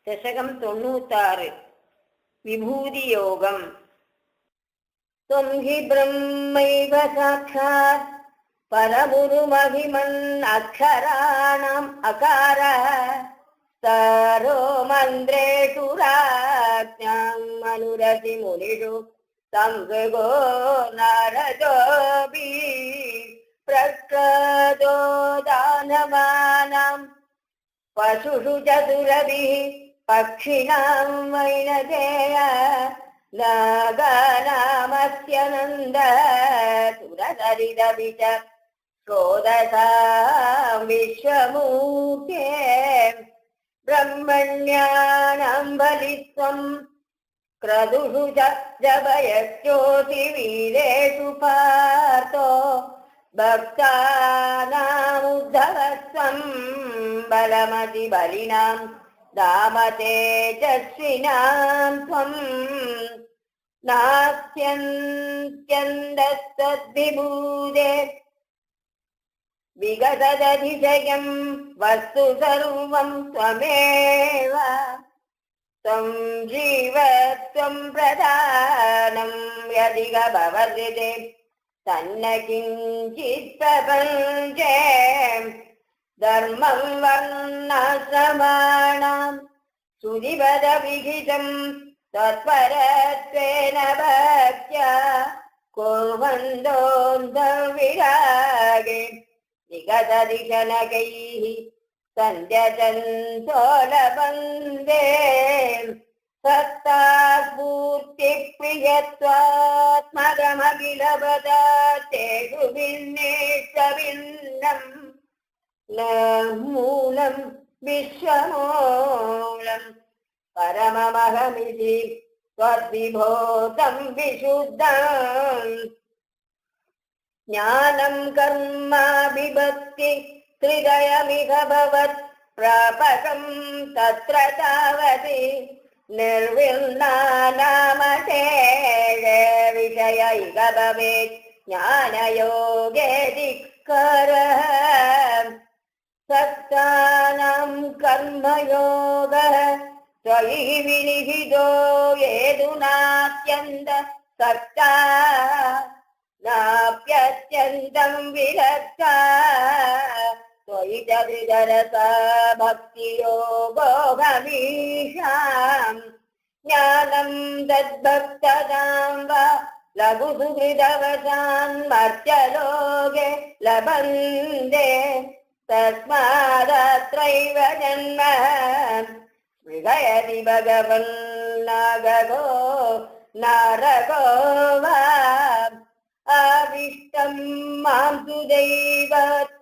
दशकं 96 विभूतियोगम् त्वं हि ब्रह्मैव साक्षात् परमुरुमहिमन् अक्षराणाम् अकारः सारो मन्त्रेषु राज्ञाम् अनुरतिमुनिषु संसृगो नारदोऽपि प्रक्रदो दानवानाम् पशुषु चतुरभिः पक्षिणां वैनतेय नागानामस्य नन्दः सुरसरिदपि च षोडशां विश्वमूर्ते ब्रह्मण्यानां बलित्वं क्रतुषु च जपयश्चोति वीरेषु पार्थो भक्तानामुद्धवस्त्वं बलमतिबलिनां दामतेजस्विनां त्वं नास्त्यन्त्यन्तस्तद्विभूते विगतदधिशयं वस्तु सर्वं त्वमेव त्वं जीवत्वं प्रधानं यदिह भवति तन्न किञ्चित् प्रपञ्चे धर्मं वर्णाश्रमाणां सुधिपदविहितं तत्परत्वेन भक्त्या कुर्वन्तोऽन्तर्विरागे निगतदिशनकैः सन्ध्यजन्तो लभन्ते सत्तास्फूर्तिप्रियत्वात्मकमखिलपदार्थेषु भिन्नेष्वभिन्नम् न मूलं विश्वमूलं परममहमिति त्वद्विभूतं विशुद्धम् ज्ञानं कर्माभिभक्ति त्रिदयमिह भवत् प्रापकं तत्र तावति निर्विण्णानामतेज विषय इह भवेत् ज्ञानयोगे धिक्कारः सक्तानां कर्मयोगः त्वयि विनिहितो येदुनात्यन्त सक्ता नाप्यत्यन्तं विरक्ता त्वयि च हृदरसा भक्तियोगो गमीषाम् ज्ञानं तद्भक्ततां वा लघुसुहृदवशान् मर्त्यलोके लभन्ते तस्मादत्रैव जन्म मृगयति भगवन्नागो नारगो वा आविष्टं मां तु दैवत्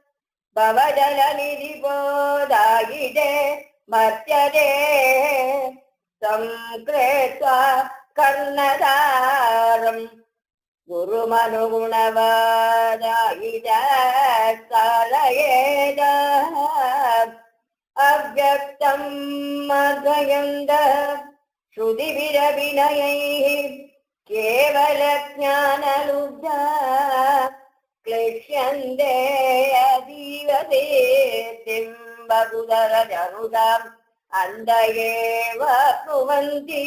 भवजलनिधिबोधायिते मर्त्यते संकृत्वा कर्णधारम् गुरुमनुगुणवादायित अव्यक्तं मर्दयन्तः श्रुतिभिरभिनयैः केवलज्ञानलुब्धा क्लिश्यन्ते अतीव दीप्तिं बहुधरजनुषाम् अन्ध एव कुर्वन्ति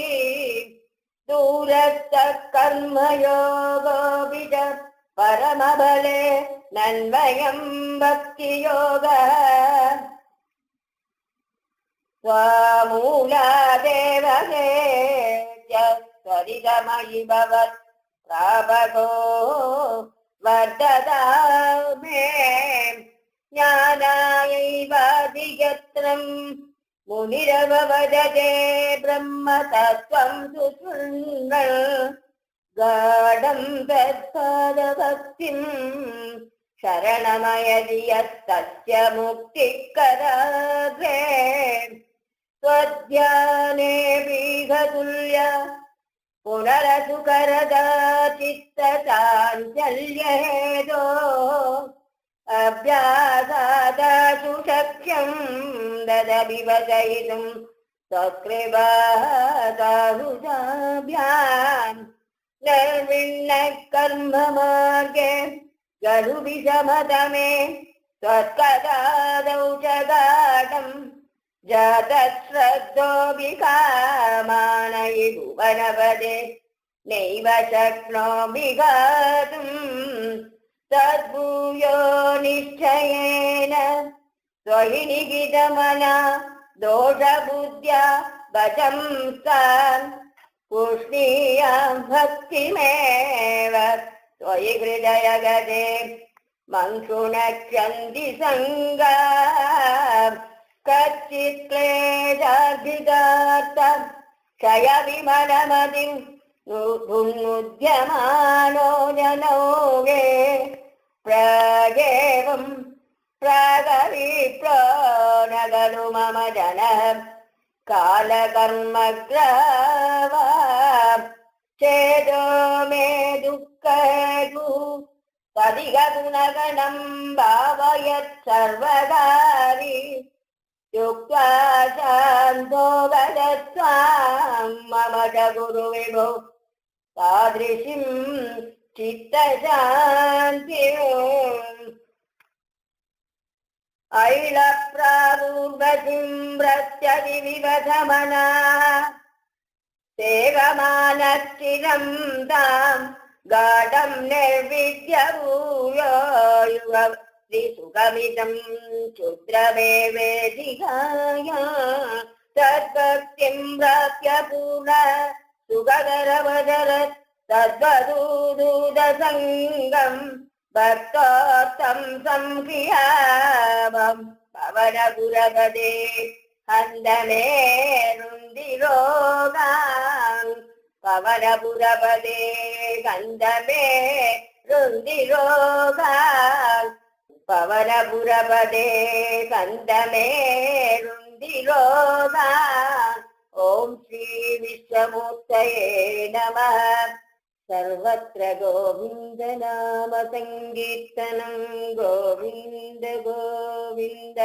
दूरस्थः कर्मयोगोऽपि च परमबले नन्वयं भक्तियोगः स्वामूलादेव त्वरितमयि भवत् प्रापको वर्धता मे ज्ञानायैवाधिगत्रम् मुनिरववदते ब्रह्मतत्त्वं सुशृण्वन् गाढं तत्पादभक्तिं शरणमयदि यस्तस्य मुक्तिकराग्रे त्वद्ध्याने बीघतुल्य पुनरसुकरदा चित्तचाञ्चल्यहेतो अभ्यासादाशु शक्यं ददभिवदयितुं सकृपादाहुजाभ्याम् निर्विण्णः कर्ममार्गे गलु विषमतमे त्वत्कदादौ च गाढम् जातश्रद्धोऽपि कामानयि भुवनपदे नैव शक्नोमि गातुम् तद्भूयो निश्चयेन त्वयि निगितमना दोषबुद्ध्या भजंस्तान् पुष्णीयां भक्तिमेव त्वयि हृदयगते मङ्क्षुणक्षन्ति सङ्गा कच्चित् क्लेशाधिगार्थ क्षय विमलमतिं भुन्मुद्यमानो जनो वे प्रागेवं प्रागविप्रो न खलु मम जनः कालकर्मग्रावा चेदो मे दुःखगु तदिह गुणगणं भावयत् सर्वदारि युक्त्वा शान्तो वदत्वां मम च गुरुविभो तादृशीं चित्तशान्तिम् ऐलप्रावूर्वतीं प्रत्यधिविवधमना सेवमानश्चिरं तां गाढं निर्विद्य भूयो युवतिसुखमिदं क्षुद्रमेवेधिकाय तद्भक्तिं प्राप्य पूर्ण सुखकरवदरत् तद्वदूदसङ्गम् भक्तोत्तं संक्रियावं पवनपुरपदे हन्दमे रुन्दिरोगां पवनपुरपदे हन्दमे रुन्दिरोगां पवनपुरपदे हन्दमे रुन्दिरोगां ॐ श्री विश्वमूर्तये नमः सर्वत्र गोविन्द नाम संकीर्तनं गोविन्द गोविन्द।